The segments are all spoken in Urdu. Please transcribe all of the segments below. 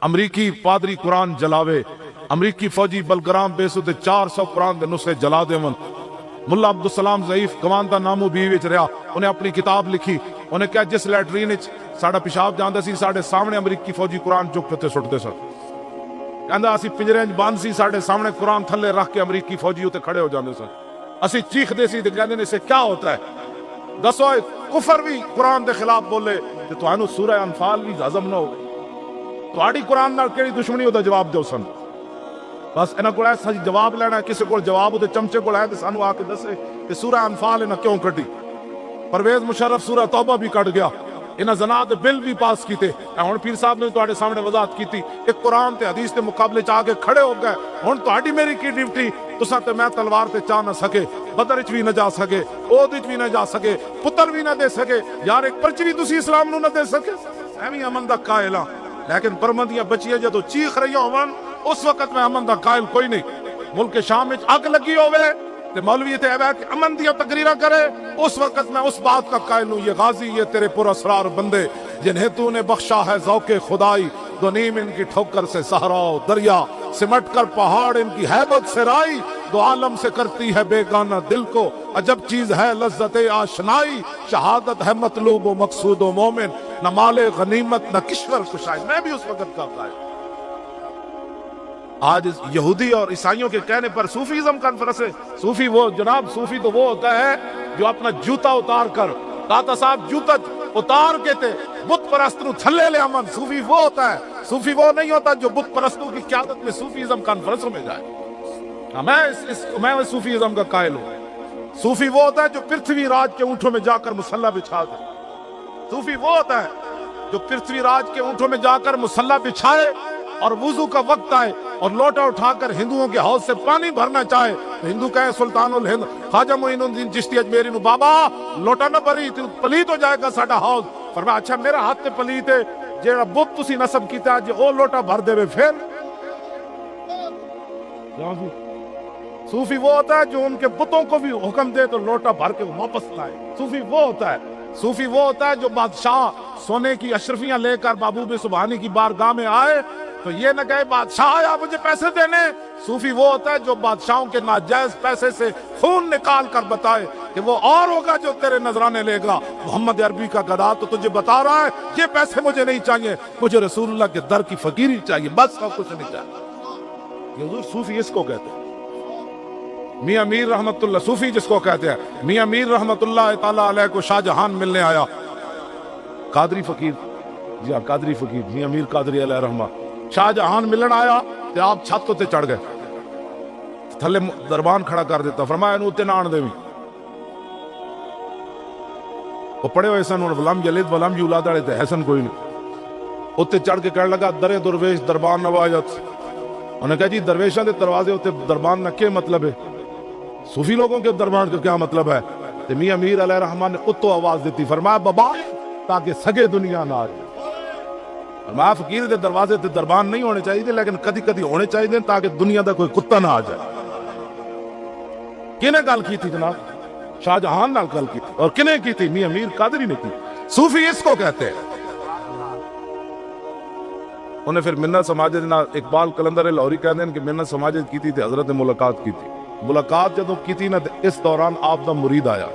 امریکی پادری قرآن جلاوے، امریکی فوجی بلگرام بیسو تے 400 قرآن دے نسخے جلا دیون۔ ملا عبدالسلام ضعیف گواندا نامو بیوی وچ رہیا، انہیں اپنی کتاب لکھی، انہیں کہا جس لیٹرین وچ ساڈا پیشاب جاندا سی ساڈے سامنے امریکی فوجی قرآن چک کے سٹتے سن، کہندا اسی پنجرے وچ بند سی ساڈے سامنے قرآن تھلے رکھ کے امریکی فوجی تے کھڑے ہو جاندے سن، اسی چیخدے سی تے کہندے نے اسے کیا ہوتا ہے، دسو کفر بھی قرآن دے خلاف بولے تے تانوں سورہ انفال بھی ہضم نہ ہو تہاڈی قرآن نال کیڑی دشمنی ہوتا جواب دیو سن۔ بس انہاں کول ایسا جواب لینا ہے، کسی کول جواب ہوتے چمچے کول ہے تے سانو آ کے دسے کہ سورہ انفال انہاں کیوں کٹی۔ پرویز مشرف سورہ توبہ بھی کٹ گیا، انہاں زنا دے بل بھی پاس کیتے، ہن پیر صاحب نے تواڈے سامنے وضاحت کیتی کہ قرآن تے حدیث دے مقابلے چ آ کے کھڑے ہو گئے، ہن تہاڈی میری کی ڈیوٹی، تساں تے میں تلوار تے چا نہ سکے، بدر وچ بھی نہ جا سکے، احد وچ بھی نہ جا سکے، پتر بھی نہ دے سکے، یار ایک پرچی بھی تسی اسلام نو نہ دے سکے، ایویں امن دا قائل ہاں، لیکن پرمندیاں بچیاں جدوں چیخ رہی ہون اس وقت میں امن دا قائل کوئی نہیں۔ ملک شام وچ اگ لگی ہوئے تے مولوی تے اے کہ امن دیا تقریرا کرے، اس وقت میں اس بات کا قائل ہوں، یہ غازی یہ تیرے پر اسرار بندے جنہیں تو نے بخشا ہے ذوق خدائی، دو نیم ان کی ٹھوکر سے صحرا و دریا، سمٹ کر پہاڑ ان کی ہیبت سے رائی، دو عالم سے کرتی ہے بیگانہ دل کو، عجب چیز ہے لذت آشنائی، شہادت ہے مطلوب و مقصود و مومن، نہ مال غنیمت نہ کشور کشائی۔ میں بھی اس وقت کا قائل۔ آج یہودی اور عیسائیوں کے کہنے پر صوفیزم کانفرنس ہے، صوفی وہ جناب، صوفی تو وہ ہوتا ہے جو اپنا جوتا اتار کر، داتا صاحب جوتا اتار کے تے بت پرست نو تھلے لے امن، صوفی وہ ہوتا ہے، صوفی وہ نہیں ہوتا جو بت پرستوں کی قیادت میں صوفیزم کانفرنسوں میں جائے۔ میں صوفیزم کا قائل ہوں۔ صوفی وہ ہوتا ہے جو پرتھوی راج کے اونٹوں میں جا کر مسلح بچھا دے، صوفی وہ ہوتا ہے جو پرتھوی راج کے اونٹوں میں جا کر مسلح بچھائے اور وضو کا وقت آئے اور لوٹا اٹھا کر ہندوؤں کے حوض سے پانی بھرنا چاہے تو ہندو کہے سلطان الہند خواجہ معین الدین چشتی اجمیری نو بابا لوٹا نہ بھری پلیت ہو جائے گا ساڈا حوض، فرمایا اچھا میرا ہاتھ تے پلیت ہے، جیڑا بت تسی نصب کیتا جے او لوٹا بھر دے پھر۔ صوفی وہ ہوتا ہے جو ان کے بتوں کو بھی حکم دے تو لوٹا بھر کے واپس لائے، صوفی وہ ہوتا ہے۔ صوفی وہ ہوتا ہے جو بادشاہ سونے کی اشرفیاں لے کر محبوب سبحانی کی بارگاہ میں آئے تو یہ نہ کہے بادشاہ آیا مجھے پیسے دینے، صوفی وہ ہوتا ہے جو بادشاہوں کے ناجائز پیسے سے خون نکال کر بتائے کہ وہ اور ہوگا جو تیرے نذرانے لے گا، محمد عربی کا گدا تو تجھے بتا رہا ہے یہ پیسے مجھے نہیں چاہیے، مجھے رسول اللہ کے در کی فقیری چاہیے، بس اور کچھ نہیں چاہیے۔ یہ حضور صوفی اس کو کہتے ہیں۔ میاں میر رحمت اللہ صوفی جس کو کہتے ہیں، میاں میر رحمت اللہ تعالیٰ علیہ کو شاہ جہان ملنے آیا، قادری فقیر، جی ہاں قادری فقیر میاں میر قادری علیہ رحمہ، شاہ جہان ملن آیا تو آپ چھت تے چڑھ گئے، تھلے دربان کھڑا کر دیتا، فرمایا انہوں تے نہ آن دے، وہ پڑے ہوئے سن ولم یلد ولم یولد والے تے حسن کوئی نہیں، اتنے چڑھ کے کہنے لگا در درویش دربان نوایت، انہوں نے کہا جی درویشاں دے دروازے ہوتے دربان نہ کیا مطلب ہے، صوفی لوگوں کے دربان کا کیا مطلب ہے؟ تو میاں میر علیہ رحمان نے اتو آواز دیتی، فرمایا بابا تاکہ سگے دنیا نہ آجائے، فرمایا فقیر دے دروازے تے دربان نہیں ہونے چاہیے لیکن کدی کدی ہونے چاہیے تاکہ دنیا دا کوئی کتا نہ آ جائے۔ کنے گل کی تھی جناب؟ شاہ جہان نال گل کی تھی، اور کنے کی تھی؟ میاں میر قادری نے کی۔ صوفی اس کو کہتے ہیں۔ انہیں پھر منت سماجت نال اقبال قلندر لاہوری کہتے ہیں کہ منت سماجت کی تھی تے حضرت ملاقات کی تھی، ملاقات جدوں کی تھی نا اس دوران آپ دا مرید آیا،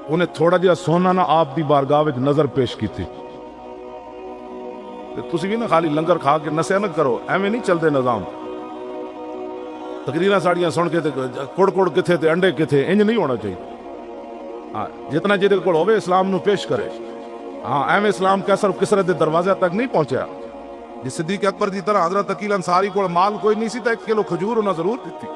انہیں تھوڑا جہا سونا نا آپ دی بارگاہ وچ نظر پیش کی تھی، تسی بھی نا خالی لنگر کھا کے نسے نہ کرو، ایویں نہیں چلتے نظام، تقریراں ساڑیاں سن کے کڑ کڑ کتھے تے انڈے کتھے، انج نہیں ہونا چاہیے، ہاں جتنا جہدے کول ہوے اسلام نو پیش کرے، ہاں ایویں اسلام کیسر کسرت دے دروازے تک نہیں پہنچیا، جس صدیق اکبر دی طرح حضرت عقیل انصاری کو مال کوئی نہیں سی تے 1 کلو کھجور انہاں ضرور دتی،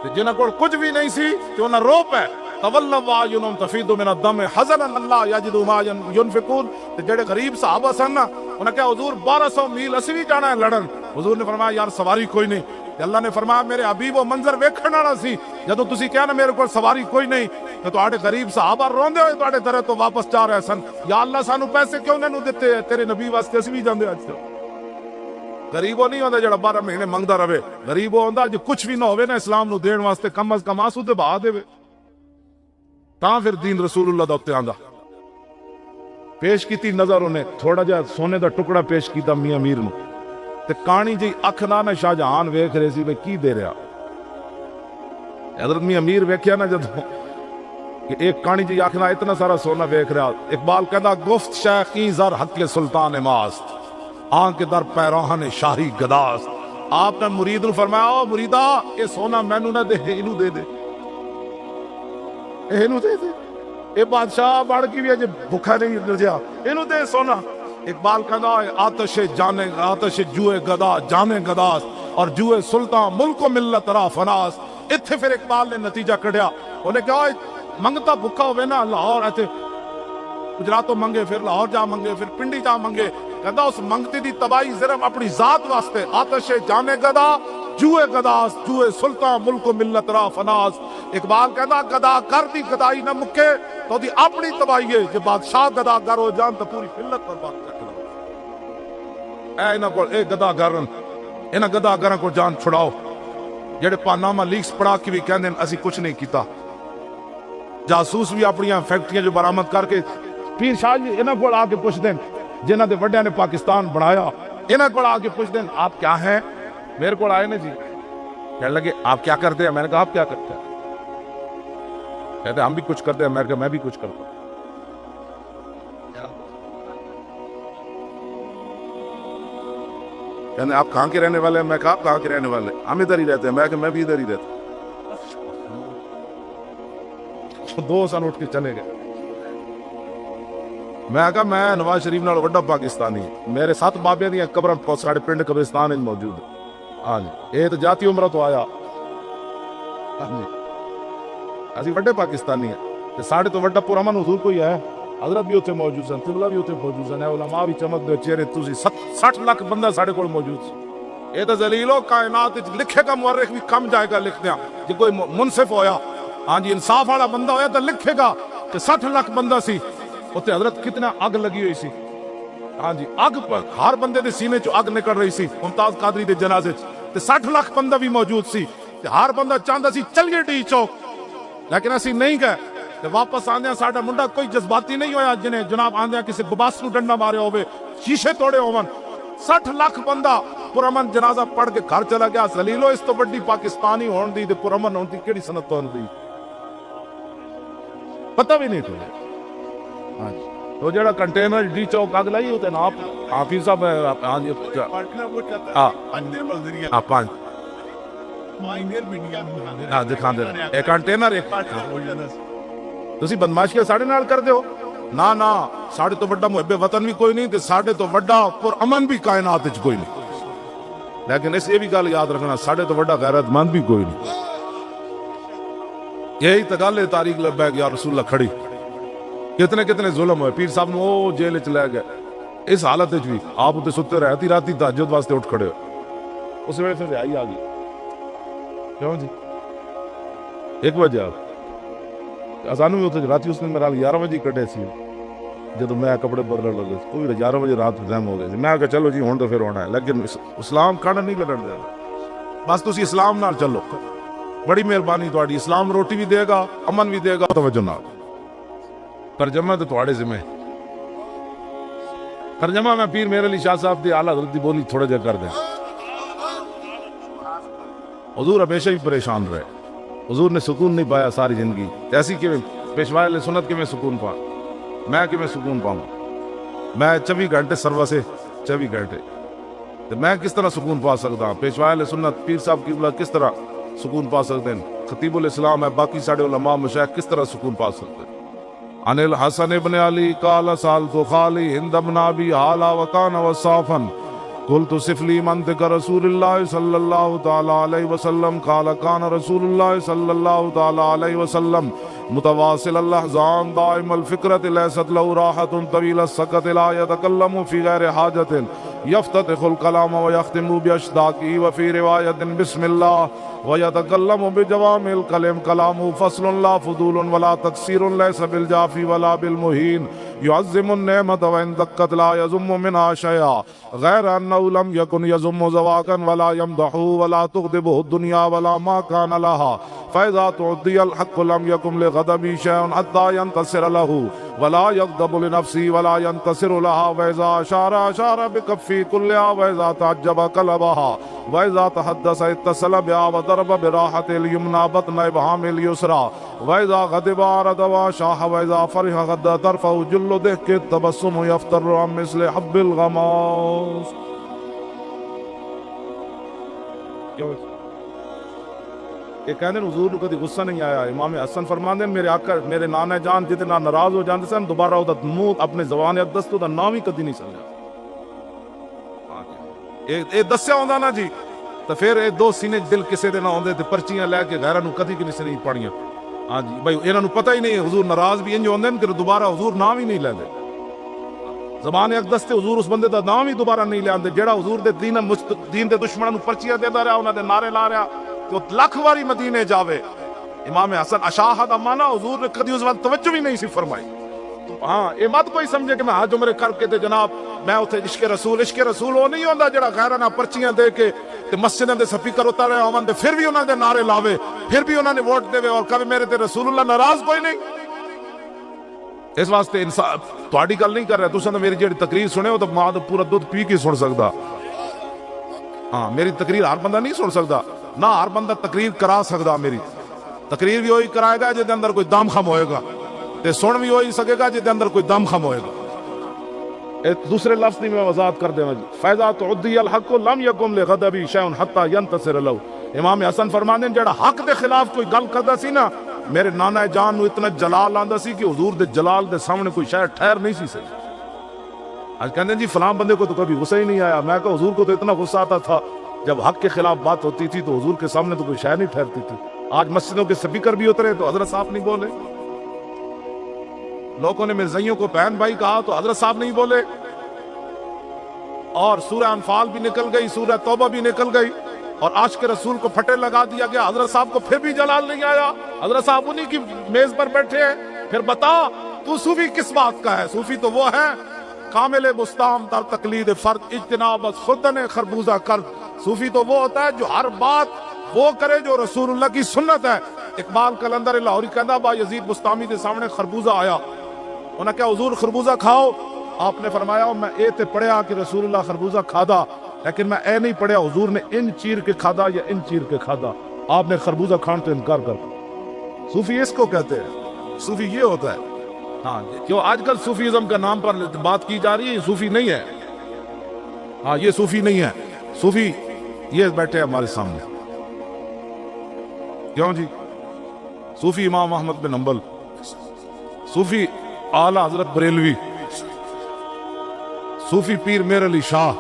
تے جنہاں کول کچھ بھی نہیں سی تے انہاں رو پے تولوا واعینہم تفیض من الدم حزنا اللہ یجدوا ما ينفقون، تے جڑے غریب صحابہ سن نا انہاں کہا حضور 1200 میل اسی بھی جانا ہے لڑن، حضور نے فرمایا یار سواری کوئی نہیں، تے اللہ نے فرمایا میرے حبیب وہ منظر ویکھن والا سی جدوں تسی کہیا نا میرے کول سواری کوئی نہیں تے تواڈے غریب صحابہ روندے ہوئے تواڈے درے تو واپس جا رہے سن، یا اللہ سانو پیسے کیوں نہیں دتے، تیرے نبی واسطے اسی بھی جاندے اج تک۔ غریب وہ نہیں ہوتا جڑا 12 مہینے منگتا رہے، غریب وہ ہوتا جو کچھ بھی نہ ہوئے نا اسلام نو دین واسطے کم از کم آنسو تے بہا دے، تاں پھر دین رسول اللہ دا اتنے آندا۔ پیش کی نظر انہیں تھوڑا جہا سونے دا ٹکڑا پیش کیتا میاں میر نو تے کانی جی اکھ نہ شاہ جہان ویکھ رہے سی کی دے رہا حضرت میاں میر ویکھیا نا جدوں کہ ایک کانی جی اکھ نہ اتنا سارا سونا ویکھ رہا اقبال کہدا گفت شیخی زر حق سلطان ماست آنکھ در پیراہن شاہی گداست آپ نے مرید نو فرمایا او مریدا یہ سونا مینوں نہ دے اینو دے دے اینو دے دے اے بادشاہ بڑھ کی بھی اج بھوکا نہیں رجیا اینو دے سونا اقبال کہدا آتش جانے آتش جوئے گدا جانے گداس اور جوئے سلطان ملک و ملت را فناس اتھے پھر اقبال نے نتیجہ کڈیا انہیں کہا منگتا بھوکا ہوئے نا لاہور ایتھے گجراتوں منگے پھر لاہور جا منگے پھر پنڈی جا منگے کہتا اس منگتی دی تباہی صرف اپنی ذات واسطے آتش جانے گدا جوئے گداس جوئے سلطان ملک و ملت را فناس اقبال کہتا گدا کر دی گدائی نہ مکے تو دی اپنی تباہی ہے جب بادشاہ گدا گر ہو جان تو پوری ملت پر بات کر اے انہاں کو اے گدا گرن انہاں گدا گرن کو جان چھڑاؤ جڑے پانامہ لیکس پڑھا کے بھی کہندے اسی کچھ نہیں کیتا جاسوس بھی اپنی فیکٹریاں جو برآمد کر کے پیر شاہ جی انہاں کو آ کے پوچھ دیں جنہاں دے وڈیاں نے پاکستان بنایا انہاں کو آ کے پوچھ دیں آپ کیا ہیں میرے کو آئے نا جی کہنے لگے آپ کیا کرتے ہیں میں نے کہا آپ کیا کرتے ہیں کہتے ہیں ہم بھی کچھ کرتے ہیں میں نے کہا میں بھی کچھ کرتا ہوں کہنے آپ کہاں کے رہنے والے ہیں میں کہا آپ کہاں کے رہنے والے ہیں ہم ادھر ہی رہتے ہیں میں کہا میں بھی ادھر ہی رہتا ہوں دو سن اٹھ کے چلے گئے میں کہا میں نواز شریف نال وڈا پاکستانی میرے 7 بابیاں دی قبراں ساڈے پنڈ قبرستان وچ موجود ہے ہاں جی یہ تو جاتی عمرہ تو آیا ہاں جی اسی وڈے پاکستانی ہیں تے ساڈے تو وڈا پرامن حضور کوئی ہے حضرت بھی اتنے موجود سن قبلہ بھی اتنے موجود سن علماء بھی چمک دے چہرے تسی 60 لاکھ بندہ ساڈے کول موجود سی یہ تو ذلیلو کائنات وچ لکھے گا مورخ بھی کم جائے گا لکھ دیاں جے کوئی منصف ہویا ہاں جی انصاف والا بندہ ہویا تو لکھے گا کہ 60 لاکھ بندہ سی اتنے حضرت کتنا اگ لگی ہوئی سی ہاں جی اگ پر ہر بندے دے سینے چو اگ نکل رہی سی ممتاز قادری دے جنازے تے 60 لاکھ بندہ بھی موجود سی تے ہر بندہ چاہندا سی چلیے ڈی چوک لیکن اسی نہیں گئے تے واپس آندیاں ساڈا منڈا کوئی جذباتی نہیں ہویا جنہیں جناب آندیاں کسی گباس نو ڈنڈا مارے ہوئے شیشے توڑے ہون 60 لاکھ بندہ پرامن جنازہ پڑھ کے گھر چلا گیا ذلیلو اس تو بڑی پاکستانی ہون دی تے پرامن ہون دی کیڑی سنت ہون دی پتہ بھی نہیں تو ہاں جی تو جڑا کنٹینر ڈی چوک اگ لائی ہوتے نا آپ حافظ صاحب ہاں جی ہاں دکھا دے ایک کنٹینر ایک تسی بدماشی ساڑے نال کر دیو نا ساڑے تو بڑا محب وطن بھی کوئی نہیں تے ساڑے تو بڑا پر امن بھی کائنات وچ کوئی نہیں لیکن اس یہ بھی گل یاد رکھنا ساڑے تو بڑا غیرت مند بھی کوئی نہیں یہی تو گل ہے تاریخ لبیک یا رسول اللہ کھڑی کتنے کتنے ظلم ہوئے پیر صاحب نو وہ جیل چ لے گئے اس حالت بھی آپ اتنے ستے رہتی راتی تہجد واسطے اٹھ کھڑے ہو اس ویلے پھر رہائی آ گئی کیوں جی 1 بجے آپ اذان بھی اتنے راتی اس نے میرا 11 بجے کٹے سی جب میں کپڑے بدلنے لگے کوئی 11 بجے رات ٹائم ہو گئے میں کہا چلو جی ہوں تو پھر ہونا ہے لیکن اسلام کھانا نہیں لڑن دے بس تسی اسلام نال چلو بڑی مہربانی تہاڈی اسلام روٹی بھی دے گا امن بھی دے گا توجہ نال ترجمہ تو تھوڑے ذمہ ترجمہ میں پیر میر علی شاہ صاحب دی اعلیٰ حضرت دی بولی تھوڑا جا کر دیں حضور ہمیشہ ہی پریشان رہے حضور نے سکون نہیں پایا ساری زندگی ایسی کہ پیشوا علیہ سنت کے میں سکون پا میں کہ میں سکون پاؤں میں 24 گھنٹے سروس ہے 24 گھنٹے تو میں کس طرح سکون پا سکتا ہوں پیشوا علیہ سنت پیر صاحب کی بلا کس طرح سکون پا سکتے ہیں خطیب الاسلام ہے باقی ساڑھے علماء مشایخ کس طرح سکون پا سکتے ہیں عن الحسن ابن علی قال سالت خالی ہند ابن ابی حالا وکان وصافا قلت صف لی منطق رسول اللہ صلی اللہ تعالی علیہ وسلم قال کان رسول اللہ صلی اللہ تعالی علیہ وسلم متواصل الاحزان دائم الفکرت لیست له راحت طویل السکت لا يتکلم فی غیر حاجت یفتتح الکلام ویختم باشتاقی وفی روایت بسم اللہ ویتکلم بجوامع الکلم کلام فصل لا فضول ولا تقصیر لیس بالجافی ولا بالمہین يعظم النعمت وان دقت لا يزم منها شيئا غیر انه لم يكن يزم زواقا ولا يمدح ولا تغضبه الدنيا ولا ما كان لها فإذا تعدي الحق لم يكن لغضبه شيء حتى ينتصر له ولا يغضب لنفسه ولا ينتصر لها وإذا أشار بكفه كلها وإذا تعجب قلبها وإذا تحدث اتصل بها وضرب براحة اليمنى بطن إبهام اليسرى وإذا غضب عرض وشاح وإذا فرح غض طرفه جل ضحك التبسم يفتر عن مثل حب الغماس. یہ کہنے حضور کو کدی غصہ نہیں آیا. امام حسن فرماندے میرے آقا میرے نانا جان جتنا ناراض ہو جاندے سن دوبارہ او دا منہ اپنے زبان اقدس تو دا نام ہی کدی نہیں سمجھا. اے دسیا ہوندا نا جی تو پھر اے دو سینے دل کسے دے نہ ہوندے تے پرچیاں لے کے غیراں نو کدی کسی نہیں پڑھیاں. ہاں جی بھائی انہاں نو پتہ ہی نہیں حضور ناراض بھی انج ہوندے کہ دوبارہ حضور نام ہی نہیں لیندے. زبان اقدس تے حضور اس بندے دا نام ہی دوبارہ نہیں لیندے جیڑا حضور دے دین دے دشمناں نو پرچیاں دیندا رہیا انہاں دے نعرے لا رہیا تو لکھ واری مدینے جاوے. امام حسن اشاہ دا مانا حضور نے کدی اس وقت توجہ بھی نہیں سی فرمائی. ہاں یہ مت کوئی سمجھے کہ میں حج عمرے کر کے تے جناب میں اتنے عشق رسول وہ نہیں ہوندا جڑا غیراں نال پرچیاں دے کے تے مسجداں دے سپیکر اتارے ہون تے پھر بھی انہاں دے نعرے لاوے پھر بھی انہاں نے ووٹ دے اور کبھی میرے تے رسول اللہ ناراض کوئی نہیں. اس واسطے انسان تہاڈی گل نہیں کر رہا تساں میری جڑی تقریر سنے ہو تو ماں دا پورا دودھ پی کے سن سکدا. ہاں میری تقریر ہر بندہ نہیں سن سکدا نہ ہر بندہ تقریر کرا سکدا. میری تقریر بھی وہی کرائے گا جے دے اندر کوئی دم خم ہوئے گا تے سن بھی وہی سکے گا جے دے اندر کوئی دم خم ہوئے گا. ایک دوسرے لفظ نہیں میں وضاحت کر دے جی. فیضا تعدی الحق لم یکن لغضبی شیء حتی ینتصر له. امام حسن فرماندے جڑا حق دے خلاف کوئی گل کردا سی نا میرے نانا جان نو اتنا جلال آندا سی کہ حضور دے جلال دے سامنے کوئی شے ٹھہر نہیں سی سکتی. آج کہتے ہیں جی فلاں بندے کو تو کبھی غصہ ہی نہیں آیا. میں کہا حضور کو تو اتنا غصہ آتا تھا جب حق کے خلاف بات ہوتی تھی تو حضور کے سامنے تو کوئی شے نہیں ٹھہرتی تھی. آج مسجدوں کے سپیکر بھی اترے تو حضرت صاحب نہیں بولے. لوگوں نے مرزائیوں کو بہن بھائی کہا تو حضرت صاحب نہیں بولے. اور سورہ انفال بھی نکل گئی سورہ توبہ بھی نکل گئی اور عاشق رسول کو پھٹے لگا دیا گیا. حضرت صاحب کو پھر بھی جلال نہیں آیا. حضرت صاحب انہی کی میز پر بیٹھے ہیں. پھر بتا تو صوفی کس بات کا ہے؟ صوفی تو وہ ہے کامل مستام در تقلید فرد اجتناب خودن خربوزہ کر. صوفی تو وہ ہوتا ہے جو ہر بات وہ کرے جو رسول اللہ کی سنت ہے. اقبال کلندر لاہوری کہندا با یزید بستامی کے سامنے خربوزہ آیا. انہاں کہا حضور خربوزہ کھاؤ. آپ نے فرمایا میں اے تے پڑھیا کہ رسول اللہ خربوزہ کھادا لیکن میں اے نہیں پڑھیا حضور نے ان چیر کے کھادا یا ان چیر کے کھادا. آپ نے خربوزہ کھان تو انکار کر. صوفی اس کو کہتے ہیں. صوفی یہ ہوتا ہے. ہاں کیوں آج کل صوفیزم کا نام پر بات کی جا رہی ہے. صوفی نہیں ہے. ہاں یہ صوفی نہیں ہے. صوفی یہ بیٹھے ہمارے سامنے. کیوں جی صوفی امام احمد بن حنبل صوفی اعلی حضرت بریلوی صوفی پیر میر علی شاہ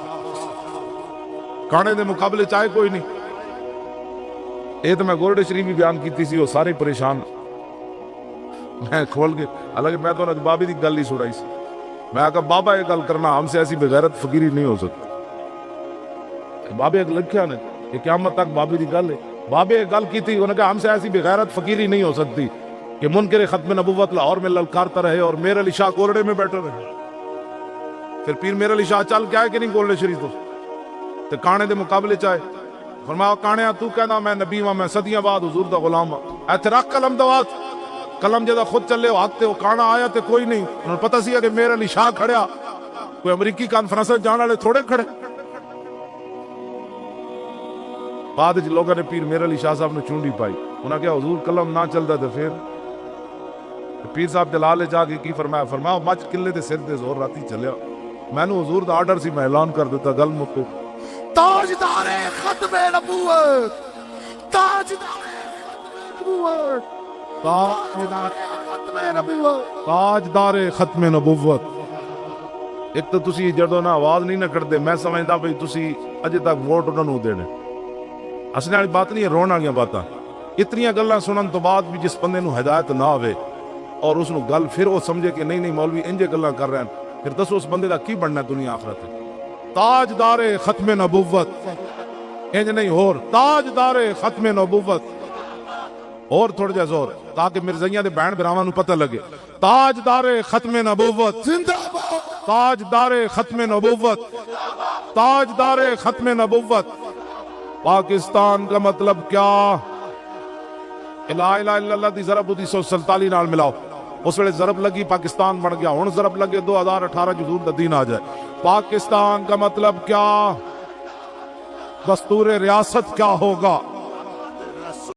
کانے دے مقابلے چاہے کوئی نہیں. یہ تو میں گولڈ شریف بھی بیان کیتی سی وہ سارے پریشان میں کھول کے حالانکہ میں تو بابے دی گل ہی سنائی سی. میں کہا بابا یہ گل کرنا ہم سے ایسی بغیرت فقیری نہیں ہو سکتی. بابے لکھیا نے کہ قیامت تک بابے دی گل ہے. بابے گل کی تھی انہوں نے کہا ہم سے ایسی بغیرت فقیری نہیں ہو سکتی کہ منکر ختم نبوت لاہور میں للکارتا رہے اور میر علی شاہ کولڑے میں بیٹھے رہے. پھر پیر میر علی شاہ چل کے آئے کہ نہیں گولڈے شریف تو کانے دے مقابلے چاہے. فرمایا کانیا تو کہنا میں نبی ہاں میں صدیاں بعد حضور دا غلام ہاں. ایتھے رکھ قلم دوات قلم جدا خود چلے ہاتھ تے وہ کانا آیا تے کوئی نہیں. انہوں نے پتہ سی کہ میر علی شاہ کھڑیا کوئی امریکی کانفرنس جان والے تھوڑے کھڑے. بعد لوگوں نے پیر میر علی شاہ صاحب نے چونڈی پائی. انہوں نے کہا حضور قلم نہ چلتا تو پھر پیر صاحب جلال جا کے کی فرمایا مچ کلے دے سر دے زور راتی چلیا. میں نے حضور دا آرڈر سی میں اعلان کر دیتا گل مکے. تاجدار ختم نبوت تاجدار ختم نبوت. ایک تو تسی جدوں نہ آواز نہیں نہ کرتے میں سمجھدا بھئی تسی اجے تک ووٹ انہاں نوں دینے. اصل والی بات نہیں ہے رون والی باتاں. اتنی گلاں سنن تو بعد بھی جس بندے نوں ہدایت نہ آوے اور اس نوں گل پھر وہ سمجھے کہ نہیں مولوی انجے گلاں کر رہے ہیں پھر دسو اس بندے دا کی بننا دنیا آخرت. تاجدار ختم نبوت انج نہیں اور تاجدار ختم نبوت اور تھوڑا جا زور تاکہ مرزائیاں دے بہن بھراواں نوں پتہ لگے. تاجدار ختم نبوت زندہ باد. تاجدار ختم نبوت تاجدار ختم نبوت. پاکستان کا مطلب کیا؟ لا الہ الا اللہ دی ضرب 1947 نال ملاؤ، اس ویلے ضرب لگی پاکستان بن گیا، ہن ضرب لگے 2018 حضور دا دین آ جائے۔ پاکستان کا مطلب کیا؟ دستور ریاست کیا ہوگا؟